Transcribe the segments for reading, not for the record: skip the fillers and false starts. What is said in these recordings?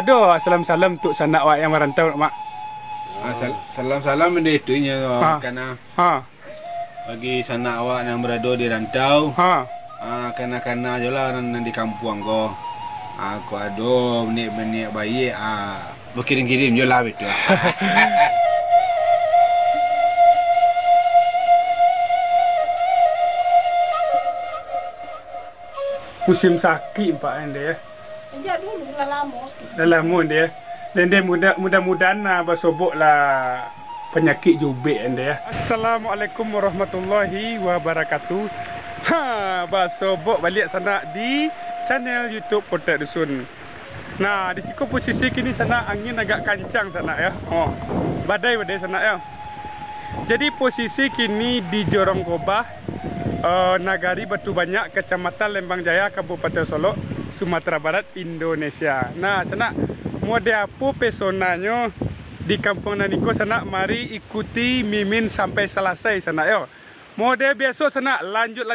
Ada salam-salam untuk sanak awak yang merantau, Mak. Salam-salam benda itunya karena bagi sanak awak yang berada di rantau. Kena-kena je lah orang di kampung ko. Aku ada benih-benih bayi berkirim-kirim je lah betul. Musim sakit Pak anda ya. Sejak dulu lah lama. Dah lama dia. Dan dia mudah-mudahan bersobok lah penyakit jubik anda ya. Assalamualaikum warahmatullahi wabarakatuh. Bersobok balik sana di channel YouTube Potek Dusun. Nah, di siku posisi kini sana angin agak kencang sana ya. Badai sana ya. Jadi posisi kini di Jorong Gobah, Nagari Batu Banyak, Kecamatan Lembang Jaya, Kabupaten Solok, Sumatera Barat, Indonesia. Nah, sana mode apa pesonanya di Kampung Naniko sana, mari ikuti Mimin sampai selesai sana yo. Mode biasa sana, lanjut.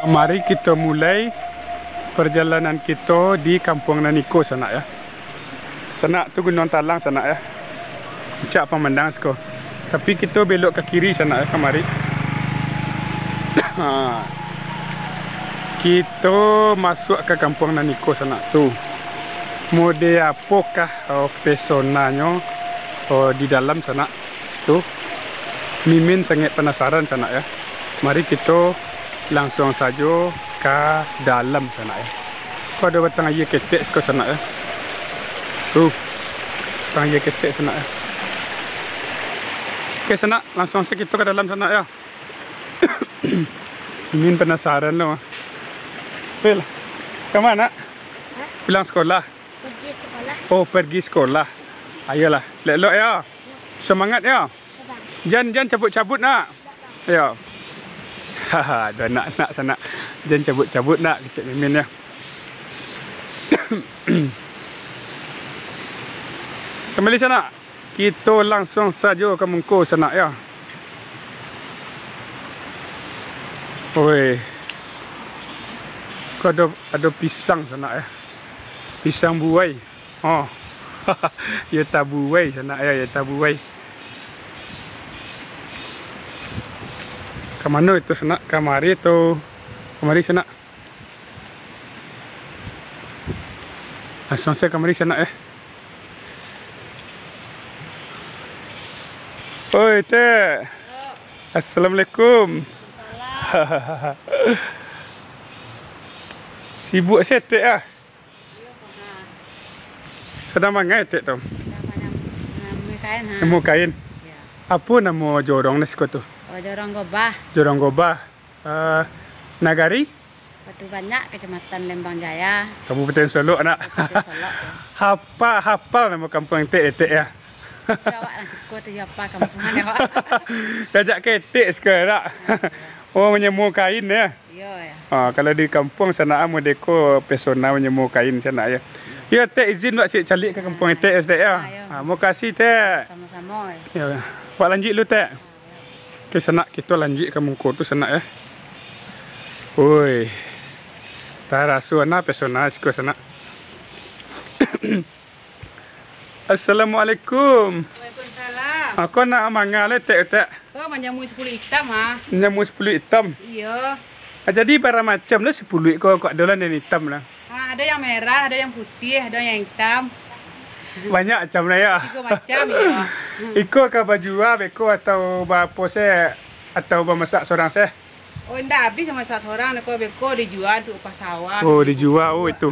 Mari kita mulai perjalanan kita di Kampung Naniko sana ya. Sana tu Gunung Talang sana ya. Puncak pemandang sko. Tapi kita belok ke kiri sana ya, kemari. Kita masuk ke Kampung Naniko sana tu. Mode apakah pesonanya di dalam sana tu. Mimin sangat penasaran sana ya. Mari kita langsung saja ke dalam sana ya. Kau ada batang air ketek ke sana ya. Batang air ketek sana ya. Oke sana, langsung saja kita ke dalam sana ya. Ingin penasaran loh. Pel, ke mana? Pulang sekolah. Pergi sekolah. Oh, pergi sekolah. Ayolah, lelok ya. Semangat ya. Jangan cabut-cabut nak. Ya. Haha, dah nak sana. Jangan cabut-cabut nak kecil Mimin ya. Kembali sana. Kita langsung saja ke Mengko sana ya. Oi. Kau ada pisang sana ya. Pisang buai. Ya tabu buai sana ya, tabu buai. Ke mana itu sana? Kamari atau kamari sana? Langsung saya kamari sana ya. Oi teh. Assalamualaikum. Sibuk saya teh ah. Sedang mangai teh tu. Nemu kain. Apa nama jorong ni sekolah tu? Jorong Gobah. Jorong Gobah. Nagari? Batu Banyak, Kecamatan Lembang Jaya. Kabupaten Solok nak. Solok. Hafal nama kampung Tek ya. Awak nak suka tu siapa kampungan awak? Kajak ketek sekarang. Oh, menyemur kain ya. Ya. Kalau di kampung sana modeko pesona menyemur kain sana ya. Ya Tek izin buat cik calik ke kampung Tek ya. Terima kasih Tek. Sama-sama. Ya. Pak lanjut lu Tek. Oke sana kita lanjut ke Mengko tu sana ya. Oi. Tarasu ana pesona siko sana. Assalamualaikum. Waalaikumsalam. Aku nak mangal Tek. Kau menjamu 10 hitam ah. Nyamu 10 hitam. Iya. Jadi para macam lah 10 kau dolan yang hitam lah. Ada yang merah, ada yang putih, ada yang hitam. Banyak macam lah ya. 3 macam ya. Iko ke baju beko atau bapo saya atau bamasak seorang saya? Oh, ndak habis sama satu orang nak beko dijual untuk pas sawah. Oh, dijual. Oh, itu.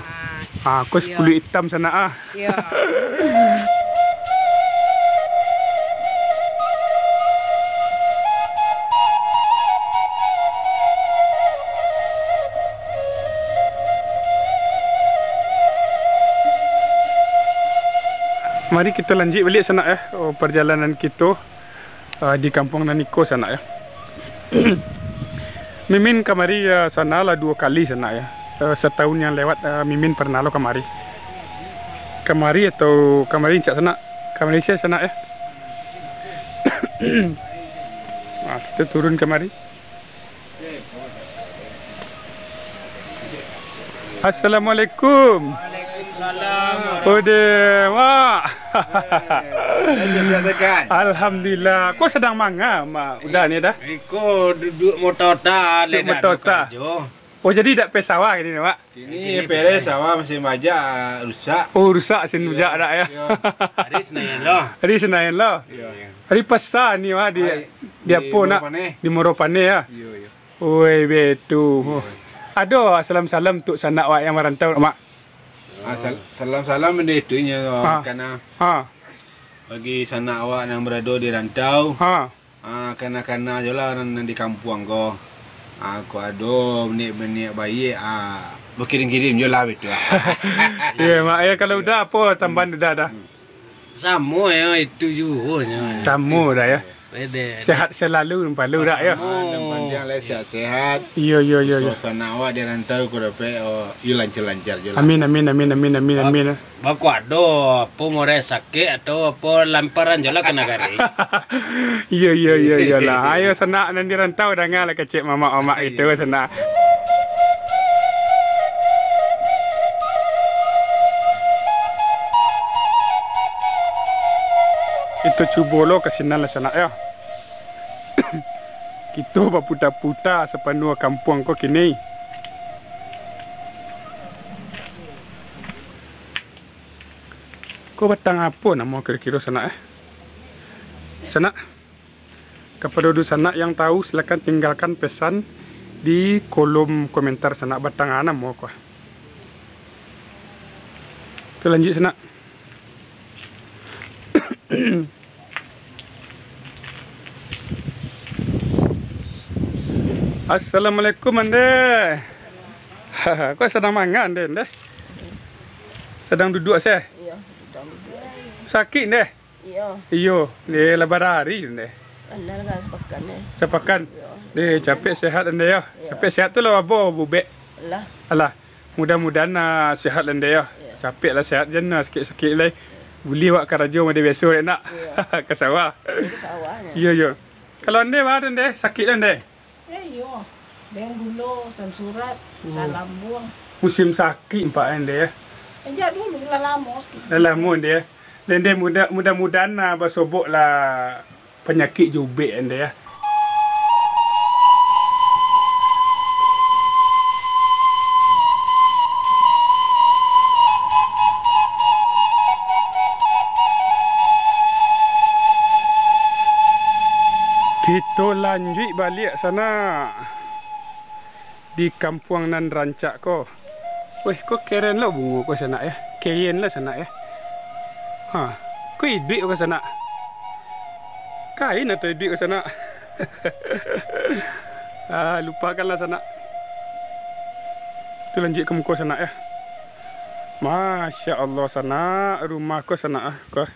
Aku kulit hitam sana Ya. Mari kita lanjut balik sana perjalanan kita di kampung Naniko sana Mimin kemari sana lah 2 kali sana setahun yang lewat Mimin pernah lo kemari atau kemari cak sana ke Malaysia sana Nah, kita turun kemari. Assalamualaikum. Waalaikumsalam. Mak. Alhamdulillah. Kau sedang manga, Mak? Udah ni dah. Iko duduk motor ta, motor ta. Oh, jadi tak pergi sawah ini, Mak? Ini pergi sawah masih majak rusak. Oh, rusak sin majak dak ya. Hari Senin lah. Hari Senin lah. Hari pasar ni, Mak, dia apa nak di Moropane ya. Oi, betul. Ada salam-salam untuk sanak awak yang merantau, Mak. Salam-salam benda itu karena bagi sanak awak yang berada di rantau. Karena je lah orang di kampung ko. Aku ada benih-benih bayi berkirim-kirim je lah betul. Ya, Mak, ya kalau udah apa tambahan dah. Sama ya itu juga. Sama dah ya. Sehat selalu palu dak ya. Panjang lah sehat-sehat. Iya. Suasana awak di rantau ku dapat you lancar-lancar je lah. Amin. Baku ada apa mau sakit atau apa lamparan je lah kena gari. Iya lah. Ayo senak nan di rantau dah ngal kecik mama-mama itu senak. Itu cuba lo kesinan lah sana ya. Kita berputar-putar sepanjang kampung kau kini. Kau batang apa nama kira-kira sana Sana. Kepada duduk sana yang tahu silakan tinggalkan pesan di kolom komentar sana batang ana mau kau. Kita lanjut sana. Assalamualaikum ande. Kau sedang manga ande? Sedang duduk saya? Iya, sedang duduk. Sakit ande? Iya. Dia lebar hari ande. Anda kan sepakan Sepakan. Dia capek sehat ande ya. Capek sehat tu lah apa bubek? Alah. Mudah-mudahan sehat ande ya. Capek lah sehat jenah sikit-sikit lah. Boleh buat kerja macam biasa nak ke sawah. Iya. Kalau ande mana ande? Sakit ande? Iya. Dengan dulu surat lambung. Musim sakit empat ande ya. Ya dulu lah lama sikit. Lama ande ya. Dan dia mudah-mudahan bersobok lah penyakit jubik ande ya. Kita lanjut balik sana di kampung nan rancak ko. Weh, kok keren lah bunga ko sana ya. Keren lah sana ya. Kok duit ko sana. Kain atau duit ko sana. Lupakanlah sana. Kita lanjut ke muka sana ya. Masya Allah sana rumah ko sana ko.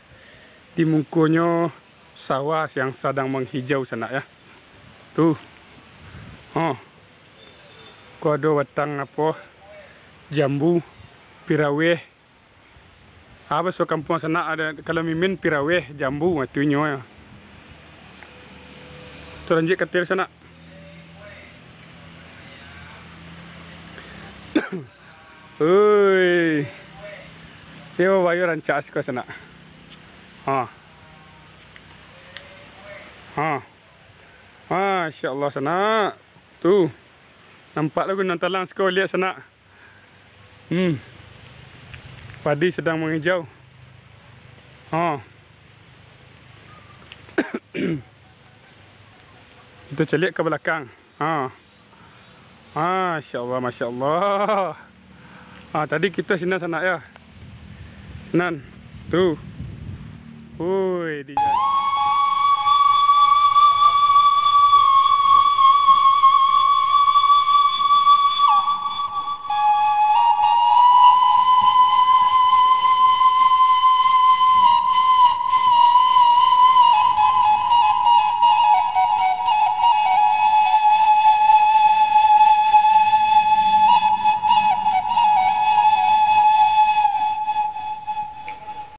Di mukonya sawah yang sedang menghijau sana ya. Tuh. Kau ada batang apa? Jambu, piraweh. Apa so kampung sana ada kalau mimin piraweh, jambu matunya ya. Tu lanjut ketir sana. Oi. Dia bayu rancak ke sana. Masya Allah sana. Tuh. Nampak lagu nan talang sekau lihat sana. Padi sedang menghijau. Kita celik ke belakang. Masya Allah, Masya Allah. Tadi kita sinar sana ya. Nan, tuh. Woi, dia.